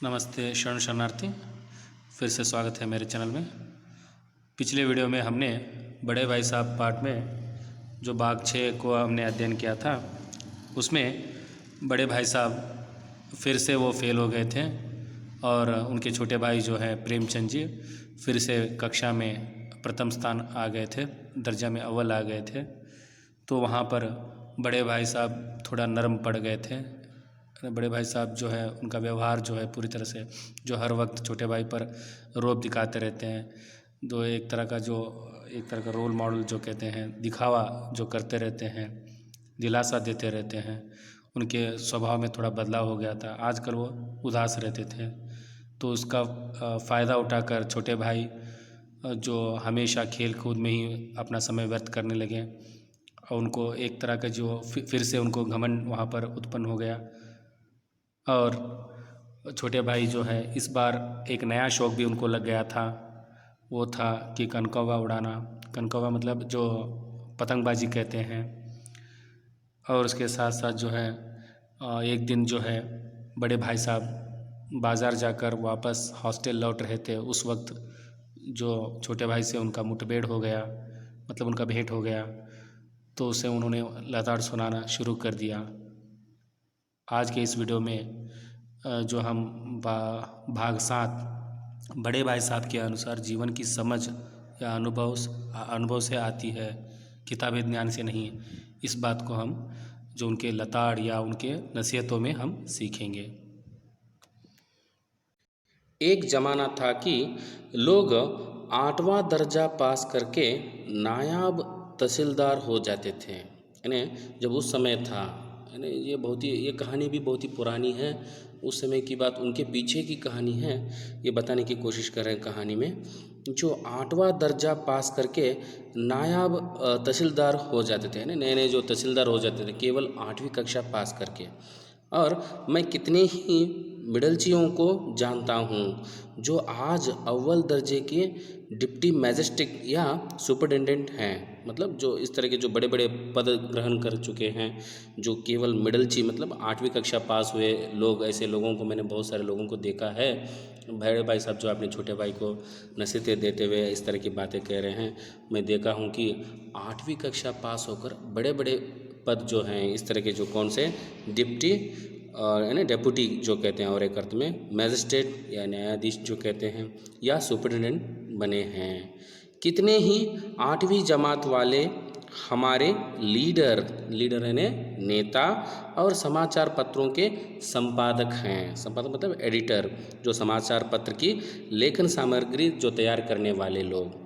नमस्ते शरण शरणार्थी, फिर से स्वागत है मेरे चैनल में। पिछले वीडियो में हमने बड़े भाई साहब पार्ट में जो भाग 6 को हमने अध्ययन किया था, उसमें बड़े भाई साहब फिर से वो फेल हो गए थे और उनके छोटे भाई जो है प्रेमचंद जी फिर से कक्षा में प्रथम स्थान आ गए थे, दर्जा में अव्वल आ गए थे। तो वहाँ पर बड़े भाई साहब थोड़ा नरम पड़ गए थे। बड़े भाई साहब जो है उनका व्यवहार जो है पूरी तरह से जो हर वक्त छोटे भाई पर रौब दिखाते रहते हैं, एक तरह का रोल मॉडल जो कहते हैं, दिखावा जो करते रहते हैं, दिलासा देते रहते हैं। उनके स्वभाव में थोड़ा बदलाव हो गया था, आजकल वो उदास रहते थे। तो उसका फ़ायदा उठाकर छोटे भाई जो हमेशा खेल कूद में ही अपना समय व्यर्थ करने लगे और उनको एक तरह का जो फिर से उनको घमंड वहाँ पर उत्पन्न हो गया। और छोटे भाई जो है इस बार एक नया शौक़ भी उनको लग गया था, वो था कि कनकौवा उड़ाना। कनकौवा मतलब जो पतंगबाजी कहते हैं। और उसके साथ साथ जो है एक दिन जो है बड़े भाई साहब बाज़ार जाकर वापस हॉस्टल लौट रहे थे, उस वक्त जो छोटे भाई से उनका मुठभेड़ हो गया, मतलब उनका भेंट हो गया। तो उसे उन्होंने लताड़ सुनाना शुरू कर दिया। आज के इस वीडियो में जो हम भाग 7 बड़े भाई साहब के अनुसार जीवन की समझ या अनुभव से आती है, किताबी ज्ञान से नहीं, इस बात को हम जो उनके लताड़ या उनके नसीहतों में हम सीखेंगे। एक ज़माना था कि लोग 8वां दर्जा पास करके नायाब तहसीलदार हो जाते थे। यानी जब उस समय था, यानी ये कहानी भी बहुत ही पुरानी है, उस समय की बात, उनके पीछे की कहानी है, ये बताने की कोशिश कर रहे हैं कहानी में। जो 8वां दर्जा पास करके नायाब तहसीलदार हो जाते थे, यानी नए नए जो तहसीलदार हो जाते थे केवल 8वीं कक्षा पास करके। और मैं कितने ही मिडलचियों को जानता हूँ जो आज अव्वल दर्जे के डिप्टी मैजिस्ट्रेट या सुपरिटेंडेंट हैं, मतलब जो इस तरह के जो बड़े बड़े पद ग्रहण कर चुके हैं, जो केवल मिडलची मतलब 8वीं कक्षा पास हुए लोग। ऐसे लोगों को मैंने बहुत सारे लोगों को देखा है। बड़े भाई साहब जो अपने छोटे भाई को नसीहतें देते हुए इस तरह की बातें कह रहे हैं, मैं देखा हूँ कि 8वीं कक्षा पास होकर बड़े बड़े पद जो हैं इस तरह के, जो कौन से डिप्टी यानी डेप्यूटी जो कहते हैं, और एक अर्थ में मैजिस्ट्रेट या न्यायाधीश जो कहते हैं, या सुपरिटेंडेंट बने हैं। कितने ही 8वीं जमात वाले हमारे लीडर यानी नेता और समाचार पत्रों के संपादक हैं। संपादक मतलब एडिटर, जो समाचार पत्र की लेखन सामग्री जो तैयार करने वाले लोग।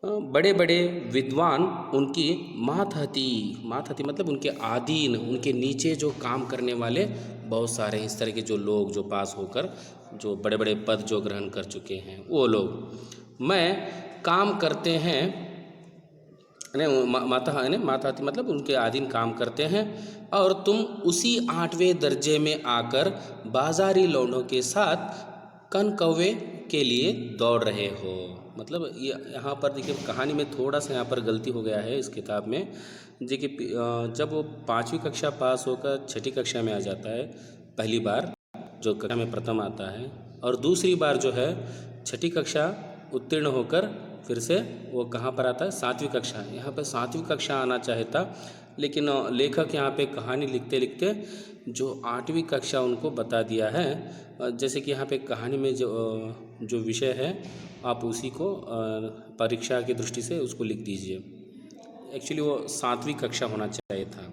बड़े बड़े विद्वान उनकी मातहती मतलब उनके अधीन, उनके नीचे जो काम करने वाले बहुत सारे इस तरह के जो लोग जो पास होकर जो बड़े बड़े पद जो ग्रहण कर चुके हैं, वो लोग मैं काम करते हैं। मातहती मतलब उनके अधीन काम करते हैं, और तुम उसी 8वें दर्जे में आकर बाजारी लौंडों के साथ कनकौवे के लिए दौड़ रहे हो। मतलब ये यहाँ पर देखिए कहानी में थोड़ा सा यहाँ पर गलती हो गया है इस किताब में। देखिए जब वो 5वीं कक्षा पास होकर 6ठी कक्षा में आ जाता है, पहली बार जो कक्षा में प्रथम आता है, और दूसरी बार जो है 6ठी कक्षा उत्तीर्ण होकर फिर से वो कहाँ पर आता है, 7वीं कक्षा। यहाँ पर 7वीं कक्षा आना चाहता, लेकिन लेखक यहाँ पे कहानी लिखते लिखते जो 8वीं कक्षा उनको बता दिया है। जैसे कि यहाँ पे कहानी में जो विषय है, आप उसी को परीक्षा की दृष्टि से उसको लिख दीजिए। एक्चुअली वो 7वीं कक्षा होना चाहिए था।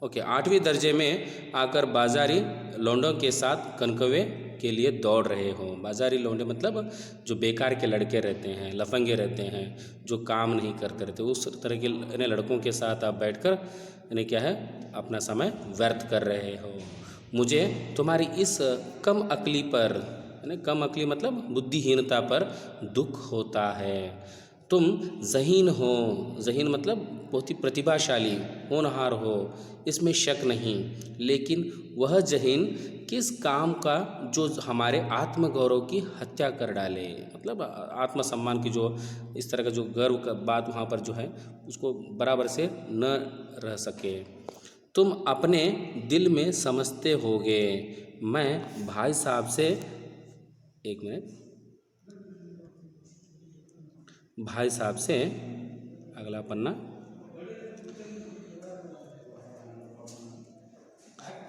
ओके, 8वीं दर्जे में आकर बाजारी लौंडों के साथ कनकौवे के लिए दौड़ रहे हो। बाजारी लौंडे मतलब जो बेकार के लड़के रहते हैं, लफंगे रहते हैं, जो काम नहीं करते रहते, उस तरह के लड़कों के साथ आप बैठकर यानी क्या है, अपना समय व्यर्थ कर रहे हो। मुझे तुम्हारी इस कम अक्ली पर, यानी कम अक्ली मतलब बुद्धिहीनता पर दुख होता है। तुम ज़हीन हो, ज़हीन मतलब बहुत ही प्रतिभाशाली होनहार हो, इसमें शक नहीं, लेकिन वह ज़हीन किस काम का जो हमारे आत्मगौरव की हत्या कर डाले। मतलब आत्मसम्मान की जो इस तरह का जो गर्व का बात वहाँ पर जो है उसको बराबर से न रह सके। तुम अपने दिल में समझते होगे मैं भाई साहब से, एक मिनट, भाई साहब से, अगला पन्ना,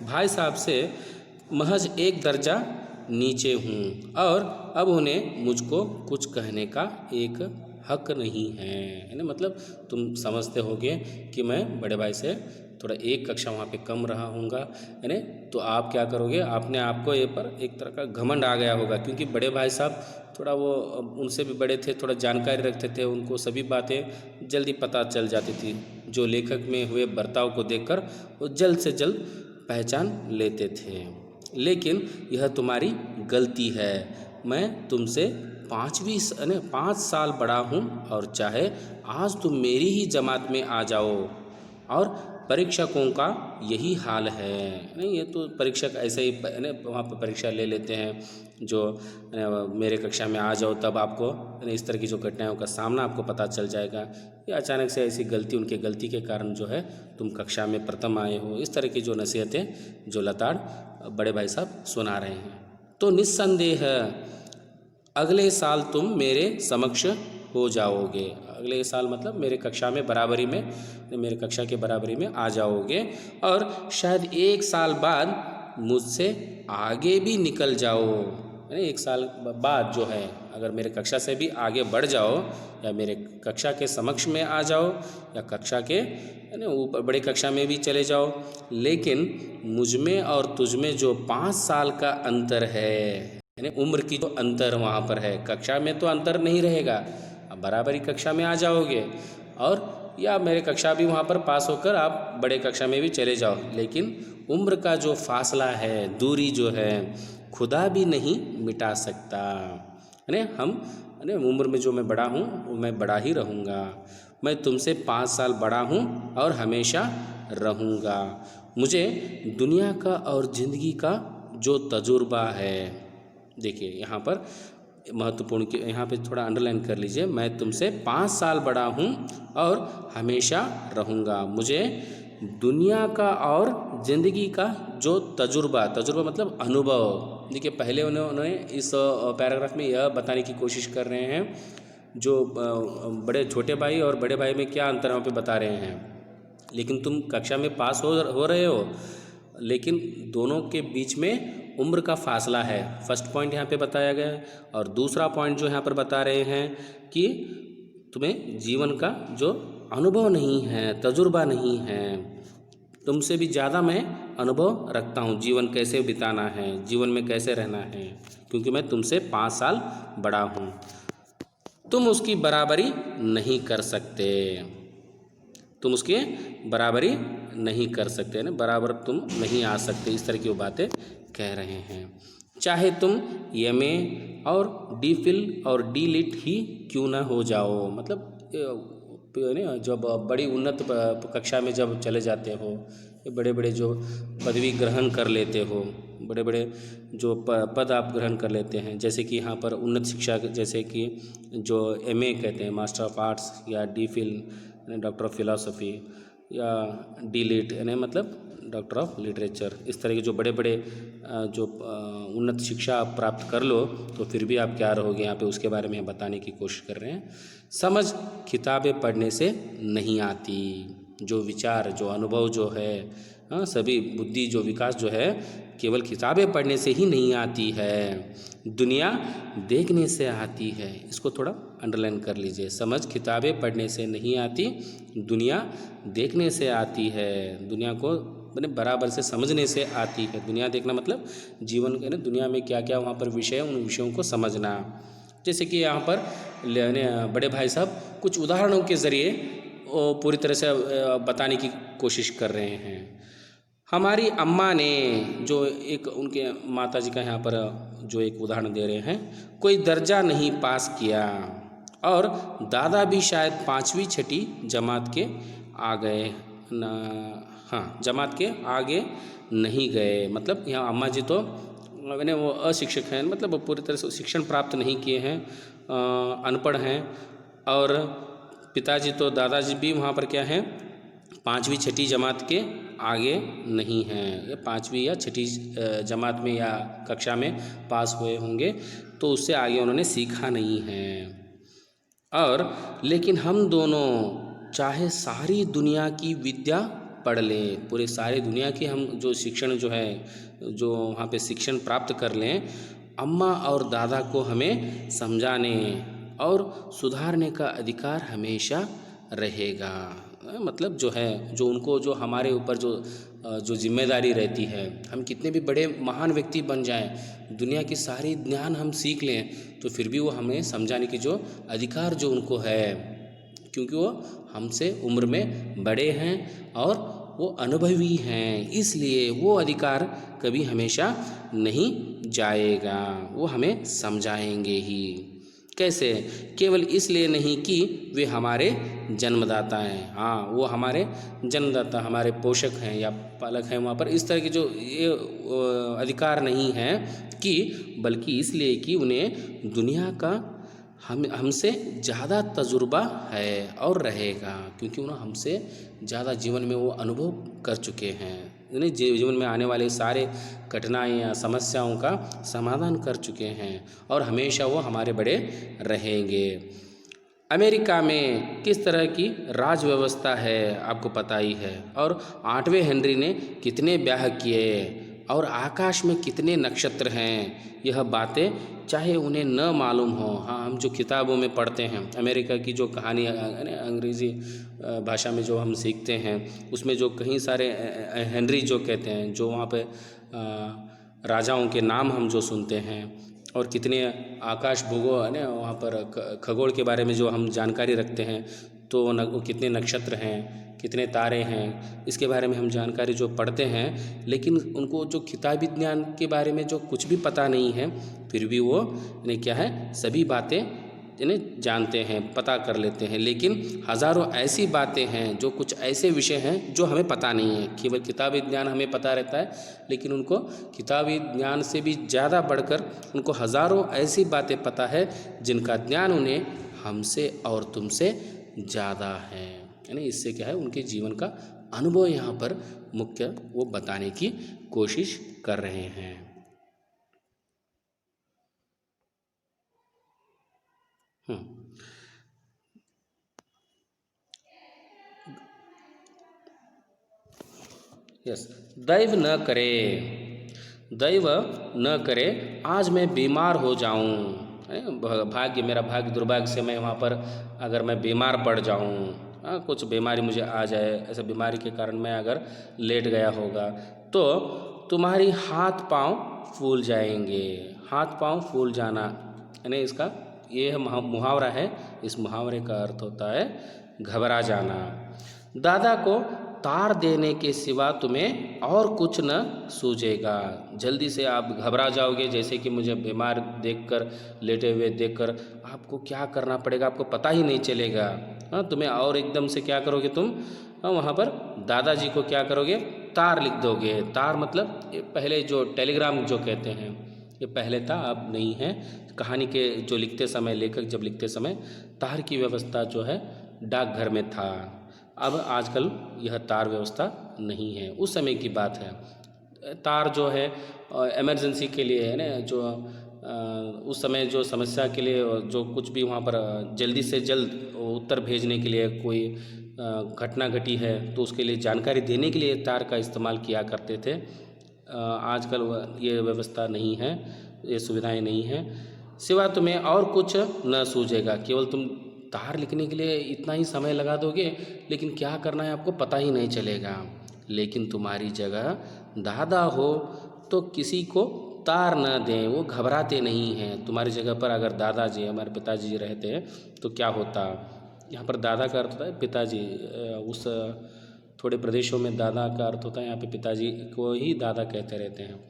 भाई साहब से महज एक दर्जा नीचे हूँ और अब उन्हें मुझको कुछ कहने का एक हक नहीं है ना। मतलब तुम समझते होगे कि मैं बड़े भाई से थोड़ा एक कक्षा वहाँ पे कम रहा हूँगा, है ना। तो आप क्या करोगे, आपने आपको ये पर एक तरह का घमंड आ गया होगा, क्योंकि बड़े भाई साहब थोड़ा वो उनसे भी बड़े थे, थोड़ा जानकारी रखते थे, उनको सभी बातें जल्दी पता चल जाती थी। जो लेखक में हुए बर्ताव को देखकर वो जल्द से जल्द पहचान लेते थे। लेकिन यह तुम्हारी गलती है। मैं तुमसे 5 साल बड़ा हूँ और चाहे आज तुम मेरी ही जमात में आ जाओ, और परीक्षकों का यही हाल है। नहीं, ये तो परीक्षक ऐसे ही वहाँ पर परीक्षा ले लेते हैं, जो मेरे कक्षा में आ जाओ तब आपको इस तरह की जो घटनाओं का सामना आपको पता चल जाएगा। या अचानक से ऐसी गलती, उनके गलती के कारण जो है तुम कक्षा में प्रथम आए हो, इस तरह की जो नसीहतें जो लताड़ बड़े भाई साहब सुना रहे हैं। तो निस्संदेह अगले साल तुम मेरे समक्ष हो जाओगे। अगले साल मतलब मेरे कक्षा में बराबरी में, मेरे कक्षा के बराबरी में आ जाओगे, और शायद 1 साल बाद मुझसे आगे भी निकल जाओ। एक साल बाद जो है अगर मेरे कक्षा से भी आगे बढ़ जाओ, या मेरे कक्षा के समक्ष में आ जाओ, या कक्षा के ऊपर बड़े कक्षा में भी चले जाओ, लेकिन मुझ में और तुझ में जो 5 साल का अंतर है, यानी उम्र की जो अंतर वहाँ पर है, कक्षा में तो अंतर नहीं रहेगा, अब बराबरी कक्षा में आ जाओगे, और या मेरे कक्षा भी वहाँ पर पास होकर आप बड़े कक्षा में भी चले जाओ, लेकिन उम्र का जो फासला है, दूरी जो है, खुदा भी नहीं मिटा सकता। हम उम्र में जो मैं बड़ा हूँ वो मैं बड़ा ही रहूँगा। मैं तुमसे 5 साल बड़ा हूँ और हमेशा रहूँगा। मुझे दुनिया का और ज़िंदगी का जो तजुर्बा है, देखिए यहाँ पर महत्वपूर्ण कि यहाँ पे थोड़ा अंडरलाइन कर लीजिए, मैं तुमसे 5 साल बड़ा हूँ और हमेशा रहूँगा। मुझे दुनिया का और ज़िंदगी का जो तजुर्बा मतलब अनुभव, देखिए पहले उन्होंने इस पैराग्राफ में यह बताने की कोशिश कर रहे हैं, जो बड़े छोटे भाई और बड़े भाई में क्या अंतर वहाँ पे बता रहे हैं। लेकिन तुम कक्षा में पास हो रहे हो, लेकिन दोनों के बीच में उम्र का फासला है। फर्स्ट पॉइंट यहाँ पे बताया गया है, और दूसरा पॉइंट जो यहाँ पर बता रहे हैं कि तुम्हें जीवन का जो अनुभव नहीं है, तजुर्बा नहीं है, तुमसे भी ज़्यादा मैं अनुभव रखता हूँ जीवन कैसे बिताना है, जीवन में कैसे रहना है, क्योंकि मैं तुमसे 5 साल बड़ा हूँ। तुम उसकी बराबरी नहीं कर सकते, तुम उसकी बराबरी नहीं कर सकते, ना बराबर तुम नहीं आ सकते, इस तरह की वो बातें कह रहे हैं। चाहे तुम एमए और डी फिल और डी लिट ही क्यों ना हो जाओ, मतलब जब बड़ी उन्नत कक्षा में जब चले जाते हो, बड़े बड़े जो पदवी ग्रहण कर लेते हो, बड़े बड़े जो पद आप ग्रहण कर लेते हैं, जैसे कि यहाँ पर उन्नत शिक्षा, जैसे कि जो एमए कहते हैं मास्टर ऑफ आर्ट्स, या D Phil doctor of philosophy, या डी लिट यानी मतलब डॉक्टर ऑफ लिटरेचर, इस तरह के जो बड़े बड़े जो उन्नत शिक्षा आप प्राप्त कर लो, तो फिर भी आप क्या रहोगे यहाँ पे, उसके बारे में बताने की कोशिश कर रहे हैं। समझ किताबें पढ़ने से नहीं आती, जो विचार, जो अनुभव जो है, सभी बुद्धि जो विकास जो है केवल किताबें पढ़ने से ही नहीं आती है, दुनिया देखने से आती है। इसको थोड़ा अंडरलाइन कर लीजिए, समझ किताबें पढ़ने से नहीं आती, दुनिया देखने से आती है। दुनिया को मैंने बराबर से समझने से आती है। दुनिया देखना मतलब जीवन के ना, दुनिया में क्या क्या वहाँ पर विषय है, उन विषयों को समझना। जैसे कि यहाँ पर बड़े भाई साहब कुछ उदाहरणों के ज़रिए पूरी तरह से बताने की कोशिश कर रहे हैं। हमारी अम्मा ने, जो एक उनके माता जी का यहाँ पर जो एक उदाहरण दे रहे हैं, कोई दर्जा नहीं पास किया, और दादा भी शायद 5वीं 6ठी जमात के आ गए ना, हाँ जमात के आगे नहीं गए। मतलब यहाँ अम्मा जी तो मैंने वो अशिक्षक हैं, मतलब वो पूरी तरह से शिक्षण प्राप्त नहीं किए हैं, अनपढ़ हैं, और पिताजी तो दादाजी भी वहाँ पर क्या हैं 5वीं 6ठी जमात के आगे नहीं हैं। ये 5वीं या 6ठी जमात में या कक्षा में पास हुए होंगे, तो उससे आगे उन्होंने सीखा नहीं है। और लेकिन हम दोनों चाहे सारी दुनिया की विद्या पढ़ लें, पूरी सारी दुनिया की हम जो शिक्षण जो है, जो वहाँ पे शिक्षण प्राप्त कर लें, अम्मा और दादा को हमें समझाने और सुधारने का अधिकार हमेशा रहेगा। मतलब जो है, जो उनको जो हमारे ऊपर जो जिम्मेदारी रहती है, हम कितने भी बड़े महान व्यक्ति बन जाएं, दुनिया की सारी ज्ञान हम सीख लें, तो फिर भी वो हमें समझाने की जो अधिकार जो उनको है, क्योंकि वो हमसे उम्र में बड़े हैं और वो अनुभवी हैं, इसलिए वो अधिकार कभी हमेशा नहीं जाएगा, वो हमें समझाएंगे ही। कैसे? केवल इसलिए नहीं कि वे हमारे जन्मदाता हैं, हाँ वो हमारे जन्मदाता, हमारे पोषक हैं या पालक हैं, वहाँ पर इस तरह की जो ये अधिकार नहीं है कि, बल्कि इसलिए कि उन्हें दुनिया का हमसे ज़्यादा तजुर्बा है और रहेगा, क्योंकि उन्हें हमसे ज़्यादा जीवन में वो अनुभव कर चुके हैं, यानी जीवन में आने वाले सारे कठिनाइयाँ समस्याओं का समाधान कर चुके हैं और हमेशा वो हमारे बड़े रहेंगे। अमेरिका में किस तरह की राज व्यवस्था है आपको पता ही है, और 8वें हेनरी ने कितने ब्याह किए और आकाश में कितने नक्षत्र हैं, यह बातें चाहे उन्हें न मालूम हो, हाँ हम जो किताबों में पढ़ते हैं, अमेरिका की जो कहानी अंग्रेज़ी भाषा में जो हम सीखते हैं, उसमें जो कई सारे हेनरी जो कहते हैं, जो वहाँ पे राजाओं के नाम हम जो सुनते हैं, और कितने आकाश भूगोल है ना, वहाँ पर खगोल के बारे में जो हम जानकारी रखते हैं, तो वो कितने नक्षत्र हैं, कितने तारे हैं, इसके बारे में हम जानकारी जो पढ़ते हैं, लेकिन उनको जो किताबी ज्ञान के बारे में जो कुछ भी पता नहीं है, फिर भी वो यानी क्या है, सभी बातें यानी जानते हैं, पता कर लेते हैं। लेकिन हज़ारों ऐसी बातें हैं, जो कुछ ऐसे विषय हैं जो हमें पता नहीं है। केवल किताबी ज्ञान हमें पता रहता है, लेकिन उनको किताबी ज्ञान से भी ज़्यादा बढ़कर उनको हज़ारों ऐसी बातें पता है जिनका ज्ञान उन्हें हमसे और तुमसे ज़्यादा है। यानी इससे क्या है, उनके जीवन का अनुभव यहाँ पर मुख्य वो बताने की कोशिश कर रहे हैं। यस, दैव न करे, दैव न करे आज मैं बीमार हो जाऊं, भाग्य मेरा भाग्य दुर्भाग्य से मैं वहाँ पर अगर मैं बीमार पड़ जाऊं, कुछ बीमारी मुझे आ जाए, ऐसा बीमारी के कारण मैं अगर लेट गया होगा, तो तुम्हारी हाथ पांव फूल जाएंगे। हाथ पांव फूल जाना यानी इसका ये मुहावरा है। इस मुहावरे का अर्थ होता है घबरा जाना। दादा को तार देने के सिवा तुम्हें और कुछ न सूझेगा। जल्दी से आप घबरा जाओगे, जैसे कि मुझे बीमार देखकर, लेटे हुए देखकर आपको क्या करना पड़ेगा आपको पता ही नहीं चलेगा। तुम्हें और एकदम से क्या करोगे तुम, वहाँ पर दादाजी को क्या करोगे, तार लिख दोगे। तार मतलब ये पहले जो टेलीग्राम जो कहते हैं, ये पहले था, अब नहीं है। कहानी के जो लिखते समय, लेखक जब लिखते समय तार की व्यवस्था जो है डाकघर में था। अब आजकल यह तार व्यवस्था नहीं है, उस समय की बात है। तार जो है इमरजेंसी के लिए है ना, जो उस समय जो समस्या के लिए जो कुछ भी वहाँ पर जल्दी से जल्द उत्तर भेजने के लिए कोई घटना घटी है तो उसके लिए जानकारी देने के लिए तार का इस्तेमाल किया करते थे। आजकल ये व्यवस्था नहीं है, ये सुविधाएं नहीं हैं। सिवा तुम्हें और कुछ न सूझेगा, केवल तुम तार लिखने के लिए इतना ही समय लगा दोगे, लेकिन क्या करना है आपको पता ही नहीं चलेगा। लेकिन तुम्हारी जगह दादा हो तो किसी को तार न दें, वो घबराते नहीं हैं। तुम्हारी जगह पर अगर दादाजी, हमारे पिताजी रहते हैं तो क्या होता, यहाँ पर दादा का अर्थ होता है पिताजी। उस थोड़े प्रदेशों में दादा का अर्थ होता है, यहाँ पे पिताजी को ही दादा कहते रहते हैं।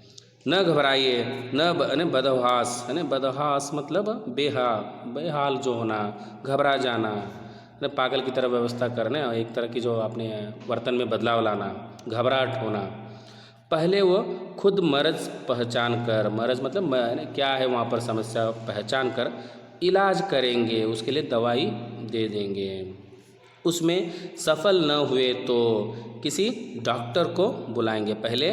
न घबराइए, न बदहवास है ना, बदहवास मतलब बेहाल जो होना, घबरा जाना, न पागल की तरह व्यवस्था करने, और एक तरह की जो अपने वर्तन में बदलाव लाना, घबराहट होना। पहले वो खुद मर्ज पहचान कर, मर्ज मतलब क्या है वहाँ पर समस्या, पहचान कर इलाज करेंगे, उसके लिए दवाई दे देंगे। उसमें सफल न हुए तो किसी डॉक्टर को बुलाएंगे। पहले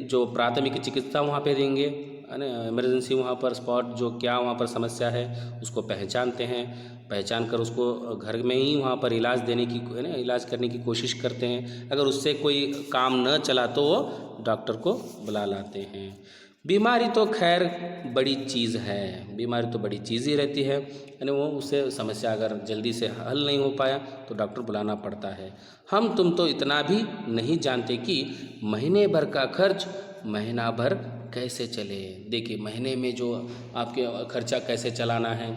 जो प्राथमिक चिकित्सा वहाँ पे देंगे, है ना, इमरजेंसी वहाँ पर स्पॉट जो क्या वहाँ पर समस्या है उसको पहचानते हैं, पहचान कर उसको घर में ही वहाँ पर इलाज देने की, है ना, इलाज करने की कोशिश करते हैं। अगर उससे कोई काम न चला तो वो डॉक्टर को बुला लाते हैं। बीमारी तो खैर बड़ी चीज़ है, बीमारी तो बड़ी चीज़ ही रहती है, यानी वो उससे समस्या अगर जल्दी से हल नहीं हो पाया तो डॉक्टर बुलाना पड़ता है। हम तुम तो इतना भी नहीं जानते कि महीने भर का खर्च महीना भर कैसे चले। देखिए महीने में जो आपके खर्चा कैसे चलाना है,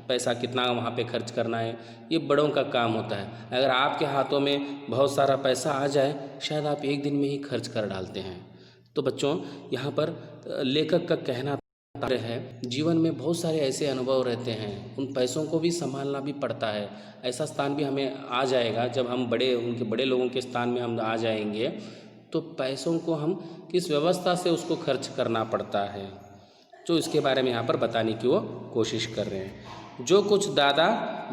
पैसा कितना वहाँ पे खर्च करना है, ये बड़ों का काम होता है। अगर आपके हाथों में बहुत सारा पैसा आ जाए, शायद आप एक दिन में ही खर्च कर डालते हैं। तो बच्चों यहाँ पर लेखक का कहना है, जीवन में बहुत सारे ऐसे अनुभव रहते हैं, उन पैसों को भी संभालना भी पड़ता है। ऐसा स्थान भी हमें आ जाएगा जब हम उनके बड़े लोगों के स्थान में हम आ जाएंगे, तो पैसों को हम किस व्यवस्था से उसको खर्च करना पड़ता है, जो इसके बारे में यहाँ पर बताने की वो कोशिश कर रहे हैं। जो कुछ दादा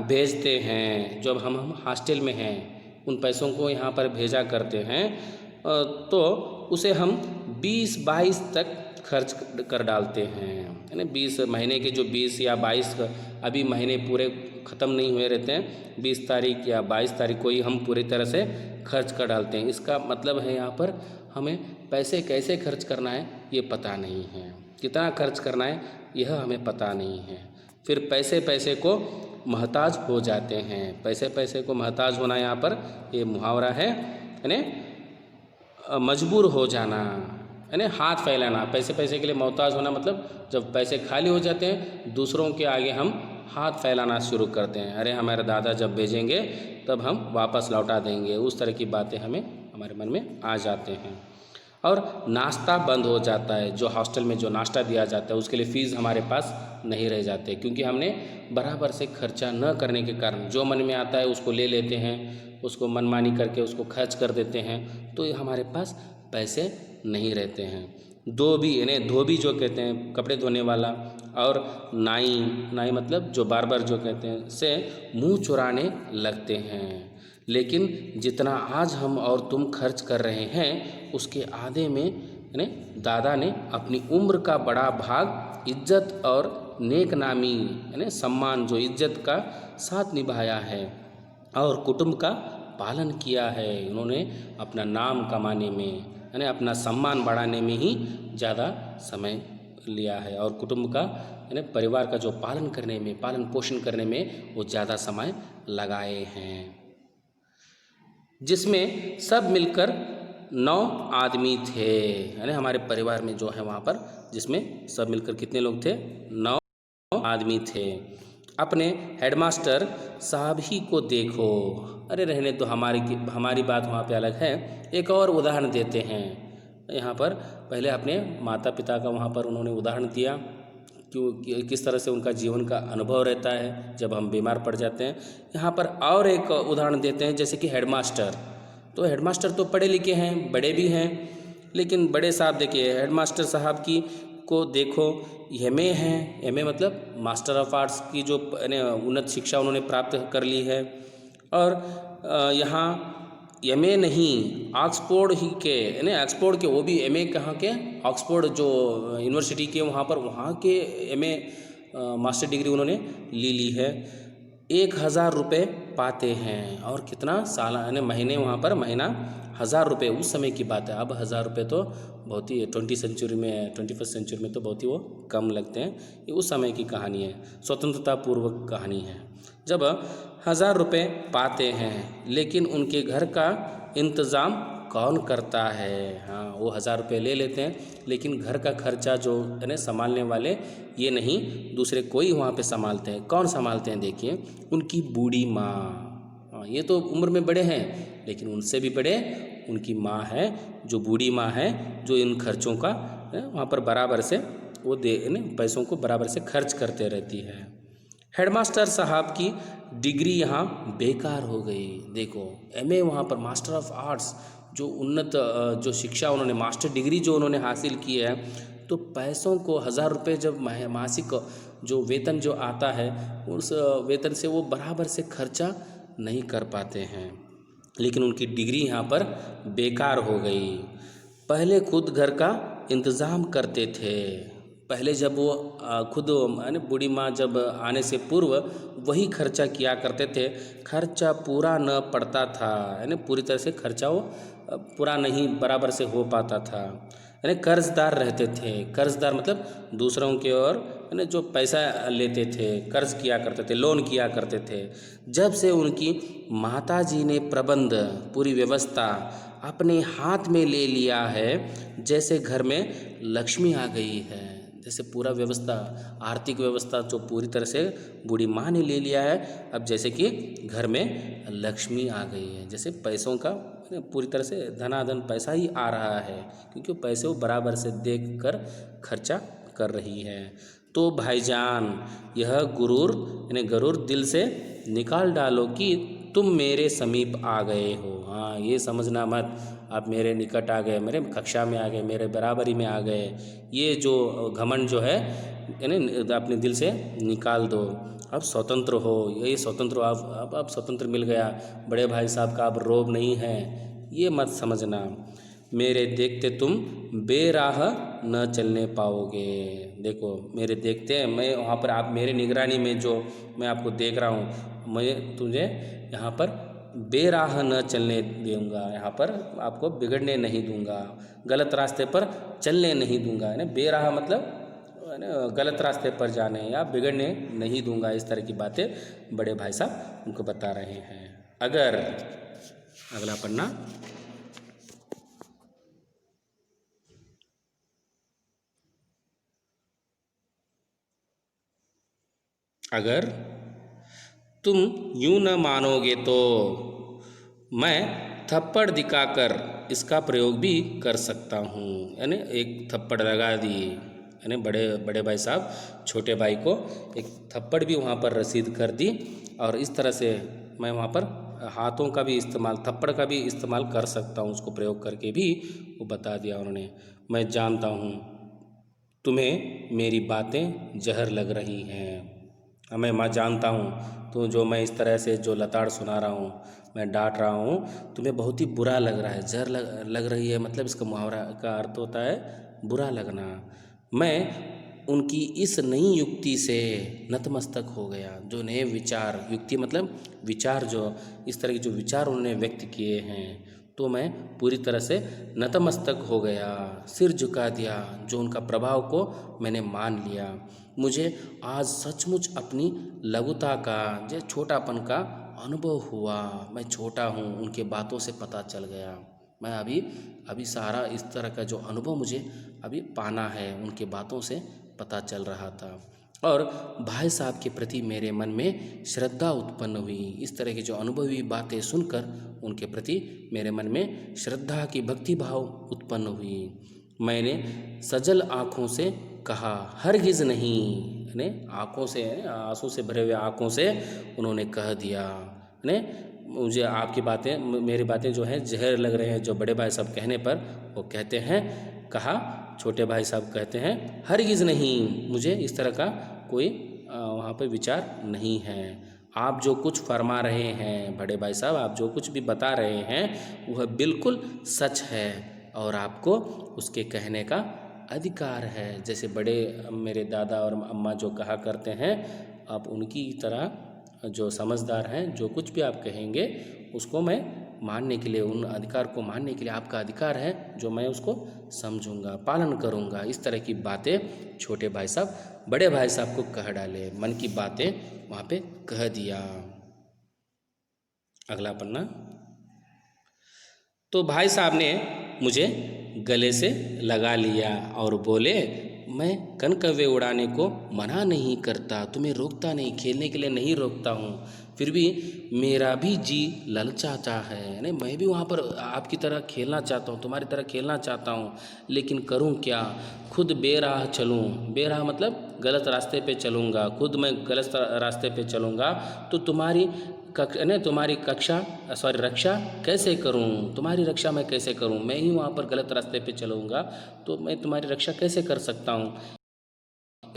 भेजते हैं, जब हम हॉस्टल में हैं उन पैसों को यहाँ पर भेजा करते हैं, तो उसे हम 20-22 तक खर्च कर डालते हैं, है ना। 20 महीने के जो 20 या 22 अभी महीने पूरे ख़त्म नहीं हुए रहते हैं, 20 तारीख या 22 तारीख को ही हम पूरी तरह से खर्च कर डालते हैं। इसका मतलब है यहाँ पर हमें पैसे कैसे खर्च करना है ये पता नहीं है, कितना खर्च करना है यह हमें पता नहीं है। फिर पैसे को मोहताज हो जाते हैं। पैसे को मोहताज होना यहाँ पर ये मुहावरा है, यानी मजबूर हो जाना, यानी हाथ फैलाना। पैसे के लिए मोहताज होना मतलब जब पैसे खाली हो जाते हैं दूसरों के आगे हम हाथ फैलाना शुरू करते हैं, अरे हमारे दादा जब भेजेंगे तब हम वापस लौटा देंगे, उस तरह की बातें हमारे मन में आ जाते हैं। और नाश्ता बंद हो जाता है, जो हॉस्टल में जो नाश्ता दिया जाता है उसके लिए फ़ीस हमारे पास नहीं रह जाते, क्योंकि हमने बराबर से खर्चा न करने के कारण जो मन में आता है उसको ले लेते हैं, उसको मनमानी करके उसको खर्च कर देते हैं, तो हमारे पास पैसे नहीं रहते हैं। धोबी जो कहते हैं कपड़े धोने वाला, और नाई मतलब जो बार्बर जो कहते हैं, से मुंह चुराने लगते हैं। लेकिन जितना आज हम और तुम खर्च कर रहे हैं उसके आधे में, यानी दादा ने अपनी उम्र का बड़ा भाग इज्जत और नेक नामी, यानी सम्मान, जो इज्जत का साथ निभाया है और कुटुंब का पालन किया है। उन्होंने अपना नाम कमाने में, यानी अपना सम्मान बढ़ाने में ही ज़्यादा समय लिया है, और कुटुंब का, यानी परिवार का जो पालन पोषण करने में वो ज़्यादा समय लगाए हैं। जिसमें सब मिलकर 9 आदमी थे, यानी हमारे परिवार में जो है वहाँ पर, जिसमें सब मिलकर कितने लोग थे, 9 आदमी थे। अपने हेडमास्टर साहब ही को देखो, अरे रहने तो हमारी बात वहाँ पे अलग है। एक और उदाहरण देते हैं यहाँ पर, पहले अपने माता पिता का वहाँ पर उन्होंने उदाहरण दिया, क्यों किस तरह से उनका जीवन का अनुभव रहता है जब हम बीमार पड़ जाते हैं। यहाँ पर और एक उदाहरण देते हैं, जैसे कि हेडमास्टर। तो हेडमास्टर तो पढ़े लिखे हैं, बड़े भी हैं, लेकिन बड़े साहब देखिए, हेडमास्टर साहब को देखो, एमए हैं, एमए मतलब मास्टर ऑफ आर्ट्स की जो उन्नत शिक्षा उन्होंने प्राप्त कर ली है। और यहाँ एमए नहीं, ऑक्सफोर्ड ही के, यानी ऑक्सफोर्ड के, वो भी एमए कहाँ के, ऑक्सफोर्ड जो यूनिवर्सिटी के वहाँ के एमए मास्टर डिग्री उन्होंने ली है। 1000 रुपये पाते हैं, और कितना सालाना महीने वहाँ पर महीना 1000 रुपये, उस समय की बात है। अब 1000 रुपये तो बहुत ही 21st सेंचुरी में तो बहुत ही वो कम लगते हैं। ये उस समय की कहानी है, स्वतंत्रता पूर्वक कहानी है, जब 1000 रुपये पाते हैं, लेकिन उनके घर का इंतज़ाम कौन करता है। हाँ, वो 1000 रुपये ले लेते हैं, लेकिन घर का खर्चा जो है संभालने वाले ये नहीं, दूसरे कोई वहाँ पे संभालते हैं। कौन संभालते हैं, देखिए, उनकी बूढ़ी माँ। हाँ, ये तो उम्र में बड़े हैं, लेकिन उनसे भी बड़े उनकी माँ है, जो बूढ़ी माँ है, जो इन खर्चों का वहाँ पर बराबर से वो पैसों को बराबर से खर्च करते रहती है। हेडमास्टर साहब की डिग्री यहाँ बेकार हो गई। देखो, एमए वहाँ पर मास्टर ऑफ आर्ट्स, जो उन्नत जो शिक्षा उन्होंने, मास्टर डिग्री जो उन्होंने हासिल की है, तो पैसों को 1000 रुपये जब मासिक जो वेतन जो आता है, उस वेतन से वो बराबर से खर्चा नहीं कर पाते हैं, लेकिन उनकी डिग्री यहाँ पर बेकार हो गई। पहले खुद घर का इंतज़ाम करते थे। पहले जब वो खुद यानी बूढ़ी माँ जब आने से पूर्व वही खर्चा किया करते थे, खर्चा पूरा न पड़ता था, यानी पूरी तरह से खर्चा वो पूरा नहीं बराबर से हो पाता था, यानी कर्जदार रहते थे। कर्जदार मतलब दूसरों के ओर यानी जो पैसा लेते थे, कर्ज किया करते थे, लोन किया करते थे। जब से उनकी माताजी ने प्रबंध पूरी व्यवस्था अपने हाथ में ले लिया है, जैसे घर में लक्ष्मी आ गई है, जैसे पूरा व्यवस्था आर्थिक व्यवस्था जो पूरी तरह से बूढ़ी माँ ने ले लिया है, अब जैसे कि घर में लक्ष्मी आ गई है, जैसे पैसों का पूरी तरह से धनाधन पैसा ही आ रहा है, क्योंकि पैसे वो बराबर से देख कर खर्चा कर रही है। तो भाईजान यह गुरूर यानी गरूर दिल से निकाल डालो कि तुम मेरे समीप आ गए हो। हाँ, ये समझना मत आप मेरे निकट आ गए, मेरे कक्षा में आ गए, मेरे बराबरी में आ गए, ये जो घमंड जो है यानी अपने दिल से निकाल दो। अब स्वतंत्र हो, ये स्वतंत्र हो, अब स्वतंत्र मिल गया, बड़े भाई साहब का अब रोब नहीं है, ये मत समझना। मेरे देखते तुम बेराह न चलने पाओगे। देखो मेरे देखते मैं वहाँ पर आप मेरे निगरानी में जो मैं आपको देख रहा हूँ, मैं तुझे यहाँ पर बेराह न चलने दूंगा, यहाँ पर आपको बिगड़ने नहीं दूंगा, गलत रास्ते पर चलने नहीं दूंगा। यानी बेराह मतलब गलत रास्ते पर जाने या बिगड़ने नहीं दूंगा, इस तरह की बातें बड़े भाई साहब उनको बता रहे हैं। अगर अगला पन्ना, अगर तुम यूं न मानोगे तो मैं थप्पड़ दिखाकर इसका प्रयोग भी कर सकता हूँ। यानी एक थप्पड़ लगा दिए, यानी बड़े बड़े भाई साहब छोटे भाई को एक थप्पड़ भी वहाँ पर रसीद कर दी, और इस तरह से मैं वहाँ पर हाथों का भी इस्तेमाल, थप्पड़ का भी इस्तेमाल कर सकता हूँ, उसको प्रयोग करके भी वो बता दिया उन्होंने। मैं जानता हूँ तुम्हें मेरी बातें जहर लग रही हैं, मैं जानता हूँ तो जो मैं इस तरह से जो लताड़ सुना रहा हूँ, मैं डांट रहा हूँ, तुम्हें बहुत ही बुरा लग रहा है। जहर लग रही है मतलब इसका मुहावरा का अर्थ होता है बुरा लगना। मैं उनकी इस नई युक्ति से नतमस्तक हो गया। जो नए विचार, युक्ति मतलब विचार, जो इस तरह के जो विचार उन्होंने व्यक्त किए हैं, तो मैं पूरी तरह से नतमस्तक हो गया, सिर झुका दिया। जो उनका प्रभाव को मैंने मान लिया। मुझे आज सचमुच अपनी लघुता का, जो छोटापन का अनुभव हुआ। मैं छोटा हूँ, उनके बातों से पता चल गया। मैं अभी सारा इस तरह का जो अनुभव मुझे अभी पाना है, उनके बातों से पता चल रहा था। और भाई साहब के प्रति मेरे मन में श्रद्धा उत्पन्न हुई। इस तरह की जो अनुभवी बातें सुनकर उनके प्रति मेरे मन में श्रद्धा की भक्ति भाव उत्पन्न हुई। मैंने सजल आँखों से कहा, हरगिज़ नहीं, यानी आँखों से, आंसू से भरे हुए आँखों से उन्होंने कह दिया, यानी मुझे आपकी बातें, मेरी बातें जो हैं जहर लग रहे हैं। जो बड़े भाई साहब कहने पर वो कहते हैं, कहा, छोटे भाई साहब कहते हैं, हरगिज़ नहीं, मुझे इस तरह का कोई वहाँ पर विचार नहीं है। आप जो कुछ फरमा रहे हैं बड़े भाई साहब, आप जो कुछ भी बता रहे हैं वह बिल्कुल सच है, और आपको उसके कहने का अधिकार है। जैसे बड़े मेरे दादा और अम्मा जो कहा करते हैं, आप उनकी तरह जो समझदार हैं, जो कुछ भी आप कहेंगे उसको मैं मानने के लिए, उन अधिकार को मानने के लिए आपका अधिकार है, जो मैं उसको समझूंगा, पालन करूंगा। इस तरह की बातें छोटे भाई साहब बड़े भाई साहब को कह डाले, मन की बातें वहाँ पे कह दिया। अगला पन्ना। तो भाई साहब ने मुझे गले से लगा लिया और बोले, मैं कनकव्वे उड़ाने को मना नहीं करता, तुम्हें रोकता नहीं, खेलने के लिए नहीं रोकता हूँ, फिर भी मेरा भी जी ललचाता है। नहीं, मैं भी वहाँ पर आपकी तरह खेलना चाहता हूँ, तुम्हारी तरह खेलना चाहता हूँ, लेकिन करूँ क्या? खुद बेराह चलूँ, बेराह मतलब गलत रास्ते पे चलूँगा, खुद मैं गलत रास्ते पे चलूँगा तो तुम्हारी रक्षा कैसे करूं? तुम्हारी रक्षा मैं कैसे करूं? मैं ही वहाँ पर गलत रास्ते पे चलूँगा तो मैं तुम्हारी रक्षा कैसे कर सकता हूँ?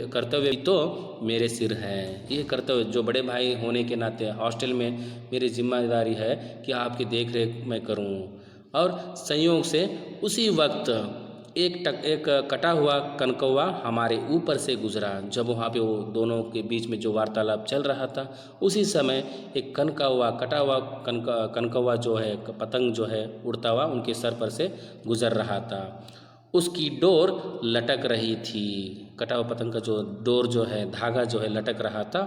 कर्तव्य तो मेरे सिर है। ये कर्तव्य जो बड़े भाई होने के नाते हॉस्टल में मेरी जिम्मेदारी है कि आपकी देख रेख मैं करूं। और संयोग से उसी वक्त एक कटा हुआ कनकौवा हमारे ऊपर से गुजरा। जब वहाँ पे वो दोनों के बीच में जो वार्तालाप चल रहा था, उसी समय एक कटा हुआ कनकौवा जो है, पतंग जो है उड़ता हुआ उनके सर पर से गुजर रहा था। उसकी डोर लटक रही थी। कटा हुआ पतंग का जो डोर जो है, धागा जो है लटक रहा था।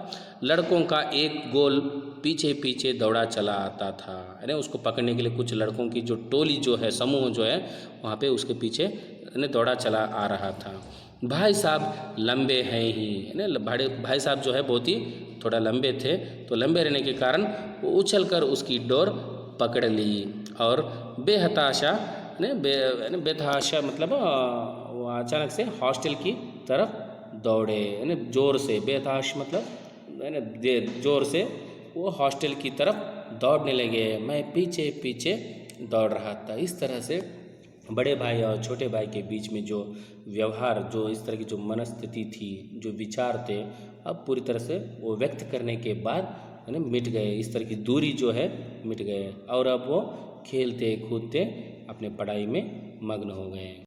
लड़कों का एक गोल पीछे पीछे दौड़ा चला आता था। यानी उसको पकड़ने के लिए कुछ लड़कों की जो टोली जो है, समूह जो है, वहाँ पे उसके पीछे दौड़ा चला आ रहा था। भाई साहब लंबे हैं ही, भाई साहब जो है बहुत ही थोड़ा लंबे थे, तो लंबे रहने के कारण वो उछल कर उसकी डोर पकड़ ली और बेहताशा बेतहाशा मतलब वो अचानक से हॉस्टल की तरफ दौड़े। यानी जोर से, बेतहाश मतलब जोर से वो हॉस्टल की तरफ दौड़ने लगे। मैं पीछे पीछे दौड़ रहा था। इस तरह से बड़े भाई और छोटे भाई के बीच में जो व्यवहार, जो इस तरह की जो मनस्थिति थी, जो विचार थे, अब पूरी तरह से वो व्यक्त करने के बाद मिट गए। इस तरह की दूरी जो है मिट गए और अब वो खेलते कूदते अपने पढ़ाई में मग्न हो गए।